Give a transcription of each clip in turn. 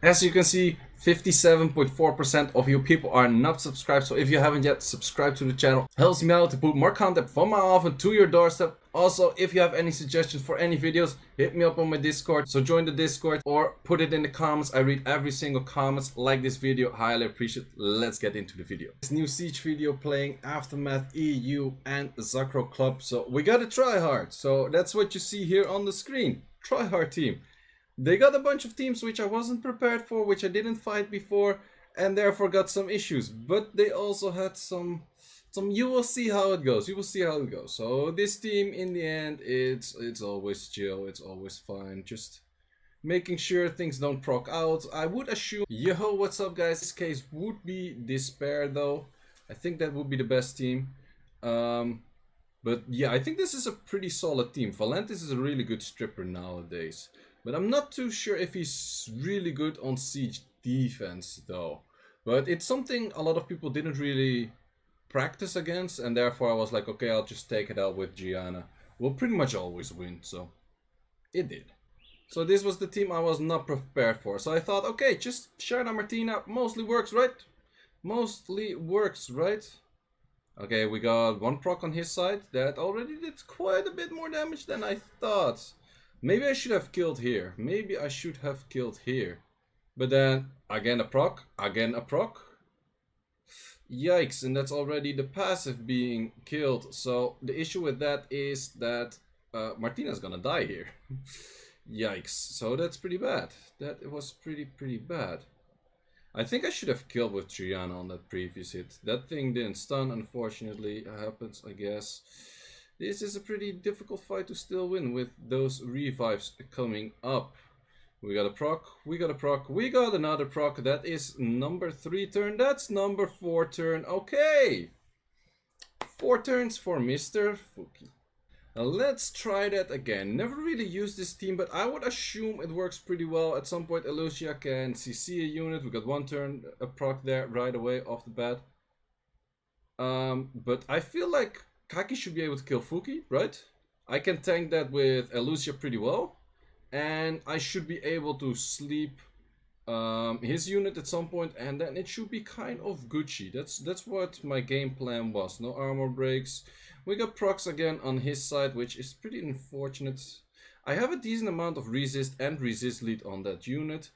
As you can see, 57.4% of you people are not subscribed, so if you haven't yet, subscribe to the channel. Helps me out to put more content from my oven to your doorstep. Also, if you have any suggestions for any videos, hit me up on my Discord. So join the Discord or put it in the comments. I read every single comment. Like this video, highly appreciate it. Let's get into the video. This new Siege video playing Aftermath EU and Zakro Club. So we got a Tryhard. So that's what you see here on the screen. Tryhard team. They got a bunch of teams which I wasn't prepared for, which I didn't fight before, and therefore got some issues. But they also had some you will see how it goes. You will see how it goes. So this team, in the end, it's always chill. It's always fine. Just making sure things don't proc out. I would assume, yo, what's up, guys? This case would be Despair, though. I think that would be the best team. But yeah, I think this is a pretty solid team. Valentis is a really good stripper nowadays. But I'm not too sure if he's really good on siege defense, though. But it's something a lot of people didn't really practice against, and therefore I was like, okay, I'll just take it out with Gianna. We'll pretty much always win, so it did. So this was the team I was not prepared for. So I thought, okay, just Sharna Martina mostly works, right? Mostly works, right? Okay, we got one proc on his side. That already did quite a bit more damage than I thought. Maybe I should have killed here. Maybe I should have killed here. But then, again a proc. Again a proc. Yikes, and that's already the passive being killed. So the issue with that is that Martina's gonna die here. Yikes, so that's pretty bad. That was pretty bad. I think I should have killed with Triana on that previous hit. That thing didn't stun, unfortunately. It happens, I guess. This is a pretty difficult fight to still win with those revives coming up. We got a proc, we got a proc, we got another proc. That is number 3 turn, that's number 4 turn. Okay! 4 turns for Mr. Fuuki. Now let's try that again. Never really used this team, but I would assume it works pretty well. At some point Elucia can CC a unit. We got 1 turn, a proc there right away off the bat. But I feel like Kaki should be able to kill Fuuki, right? I can tank that with Elucia pretty well. And I should be able to sleep his unit at some point, and then it should be kind of Gucci. That's what my game plan was. No armor breaks. We got procs again on his side, which is pretty unfortunate. I have a decent amount of resist and resist lead on that unit.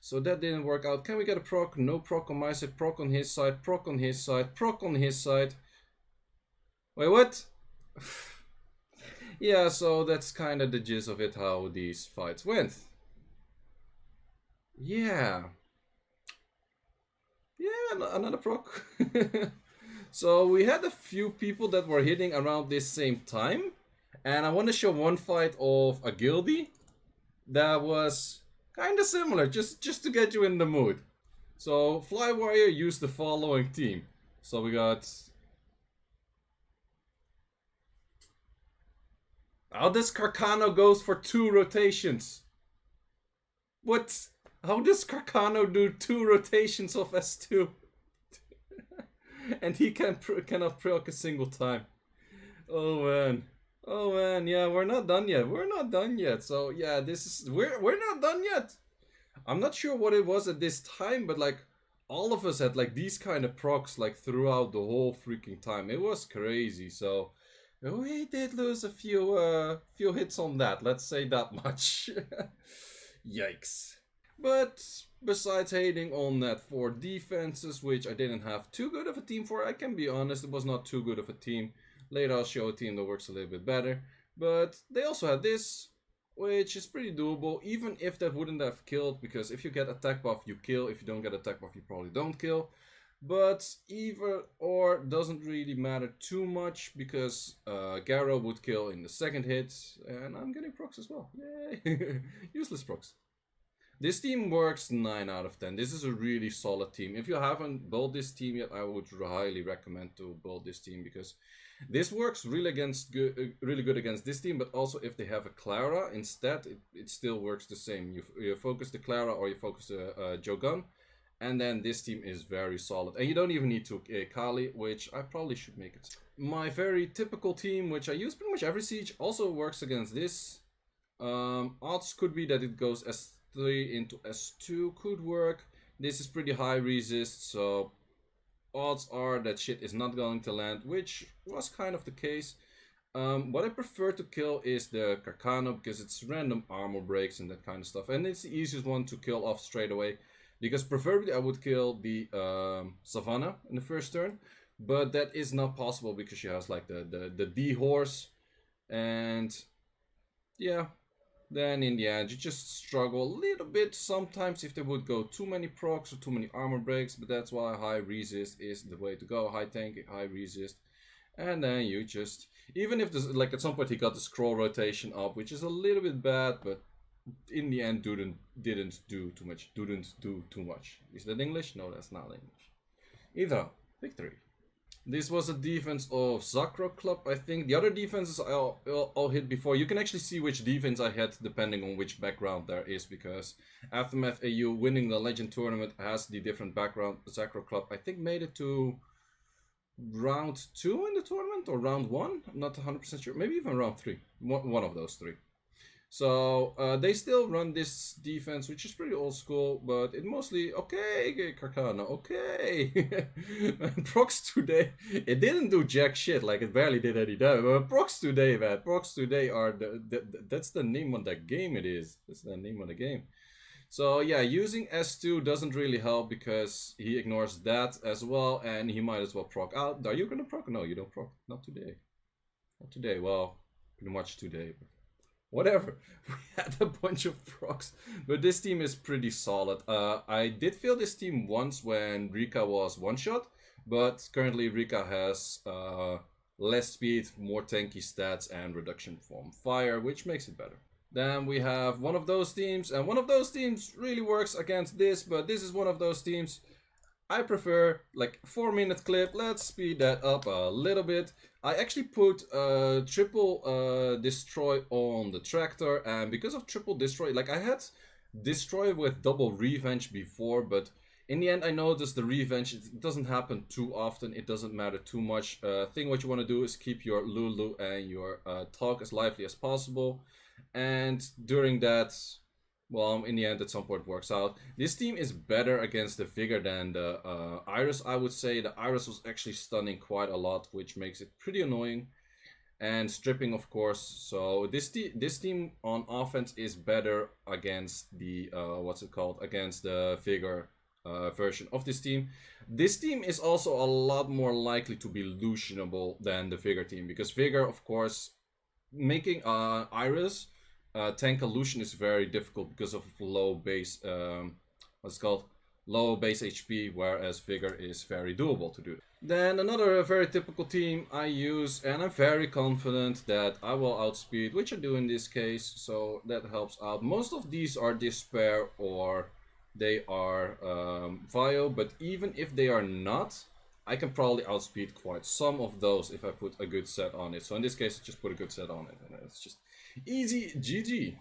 So that didn't work out. Can we get a proc? No proc on my side. Proc on his side. Proc on his side. Proc on his side. Wait, what? Yeah, so that's kind of the gist of it, how these fights went. Yeah. Yeah, another proc. So we had a few people that were hitting around this same time. And I want to show one fight of a guildie that was kind of similar, just to get you in the mood. So Flywire used the following team. So we got... How does Carcano goes for 2 rotations? What? How does Carcano do 2 rotations of S2? And he cannot proc a single time. Oh man. Oh man, yeah, we're not done yet. We're not done yet. So yeah, we're not done yet. I'm not sure what it was at this time, but like all of us had like these kind of procs like throughout the whole freaking time. It was crazy. So we did lose a few hits on that, let's say that much. Yikes. But besides hating on that 4 defenses, which I didn't have too good of a team for, I can be honest, it was not too good of a team. Later I'll show a team that works a little bit better. But they also had this, which is pretty doable, even if that wouldn't have killed, because if you get attack buff, you kill. If you don't get attack buff, you probably don't kill. But either or doesn't really matter too much, because Garo would kill in the 2nd hit, and I'm getting procs as well. Yay! Useless procs. This team works 9 out of 10. This is a really solid team. If you haven't built this team yet, I would highly recommend to build this team, because this works really good against this team, but also if they have a Clara instead, it still works the same. You focus the Clara or you focus the Jogun. And then this team is very solid. And you don't even need to Kali, which I probably should make it. My very typical team, which I use pretty much every siege, also works against this. Odds could be that it goes S3 into S2 could work. This is pretty high resist, so odds are that shit is not going to land, which was kind of the case. What I prefer to kill is the Carcano because it's random armor breaks and that kind of stuff. And it's the easiest one to kill off straight away. Because preferably I would kill the Savannah in the first turn. But that is not possible because she has like the D-Horse. And yeah, then in the end you just struggle a little bit sometimes if they would go too many procs or too many armor breaks. But that's why high resist is the way to go. High tank, high resist. And then you just, even if there's, like at some point he got the scroll rotation up, which is a little bit bad, but in the end didn't do too much. Didn't do too much. Is that English? No, that's not English. Either, victory. This was a defense of Zakro Club, I think. The other defenses I'll hit before. You can actually see which defense I had depending on which background there is, because Aftermath AU winning the Legend Tournament has the different background. Zakro Club, I think, made it to round 2 in the tournament or round 1. I'm not 100% sure. Maybe even round 3. One of those 3. So they still run this defense, which is pretty old school, but it mostly okay. Carcano, okay. Procs today, it didn't do jack shit. Like it barely did any damage. But procs today, man. Procs today are that's the name of the game. It is. That's the name of the game. So yeah, using S2 doesn't really help because he ignores that as well, and he might as well proc out. Are you gonna proc? No, you don't proc. Not today. Not today. Well, pretty much today. But whatever. We had a bunch of procs, but this team is pretty solid. I did feel this team once when Rika was one shot, but currently Rika has less speed, more tanky stats, and reduction from fire, which makes it better. Then we have one of those teams, and one of those teams really works against this, but this is one of those teams I prefer, like 4-minute clip. Let's speed that up a little bit. I actually put triple destroy on the tractor, and because of triple destroy, like I had destroy with double revenge before, but in the end I noticed the revenge, it doesn't happen too often, it doesn't matter too much. Thing what you want to do is keep your Lulu and your talk as lively as possible. And during that, well, in the end, at some point works out. This team is better against the Vigor than the Iris, I would say. The Iris was actually stunning quite a lot, which makes it pretty annoying. And stripping, of course. So this team on offense is better against the, against the Vigor version of this team. This team is also a lot more likely to be Lucianable than the Vigor team, because Vigor, of course, making Iris tank illusion is very difficult because of low base low base HP, whereas Vigor is very doable to do. Then another very typical team I use, and I'm very confident that I will outspeed, which I do in this case, so that helps out. Most of these are Despair or they are Vio, but even if they are not, I can probably outspeed quite some of those if I put a good set on it. So in this case, I just put a good set on it, and it's just easy GG.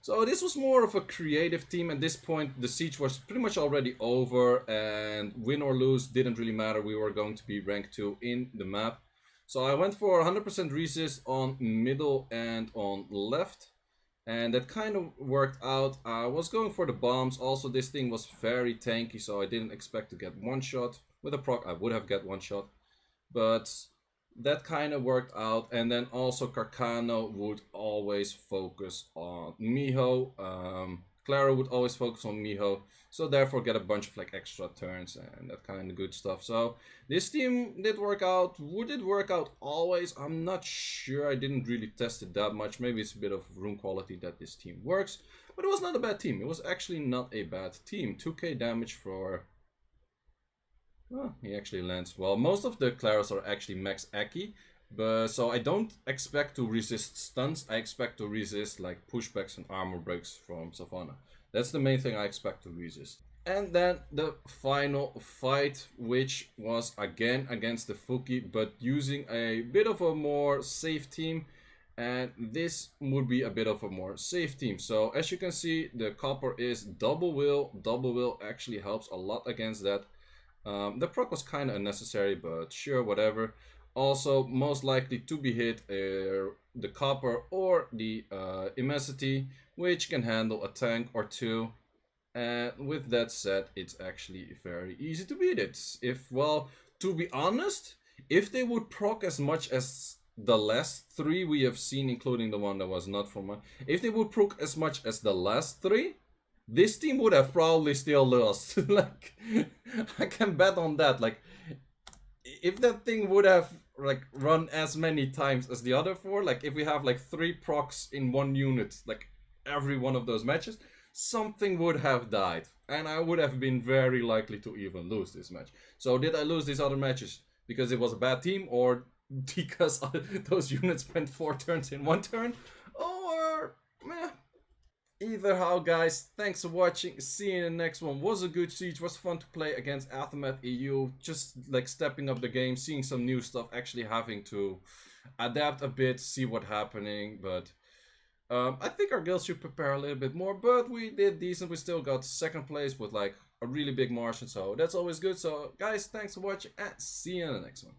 So this was more of a creative team. At this point, the siege was pretty much already over, and win or lose didn't really matter. We were going to be rank 2 in the map. So I went for 100% resist on middle and on left, and that kind of worked out. I was going for the bombs. Also, this thing was very tanky, so I didn't expect to get one shot. With a proc, I would have got one shot, but that kind of worked out. And then also Carcano would always focus on Miho. Clara would always focus on Miho, so therefore get a bunch of like extra turns and that kind of good stuff. So this team did work out. Would it work out always? I'm not sure. I didn't really test it that much. Maybe it's a bit of room quality that this team works, but it was not a bad team. It was actually not a bad team. 2k damage for... Oh, he actually lands. Well, most of the Claras are actually max Aki, but so I don't expect to resist stuns. I expect to resist like pushbacks and armor breaks from Savannah. That's the main thing I expect to resist. And then the final fight, which was again against the Fuuki, but using a bit of a more safe team. And this would be a bit of a more safe team. So as you can see, the copper is double will. Double will actually helps a lot against that. The proc was kind of unnecessary, but sure, whatever. Also, most likely to be hit the copper or the immensity, which can handle a tank or two. And with that said, it's actually very easy to beat it. If, well, to be honest, if they would proc as much as the last three we have seen, including the one that was not from mine, if they would proc as much as the last three, this team would have probably still lost. Like, I can bet on that. Like, if that thing would have like run as many times as the other four, like if we have like 3 procs in one unit, like every one of those matches, something would have died, and I would have been very likely to even lose this match. So did I lose these other matches because it was a bad team, or because those units spent 4 turns in 1 turn, or meh? Either how, guys, thanks for watching. See you in the next one. Was a good siege, was fun to play against Aftermath EU. Just like stepping up the game, seeing some new stuff, actually having to adapt a bit, see what's happening. But I think our guild should prepare a little bit more, but we did decent. We still got second place with like a really big margin, so that's always good. So guys, thanks for watching and see you in the next one.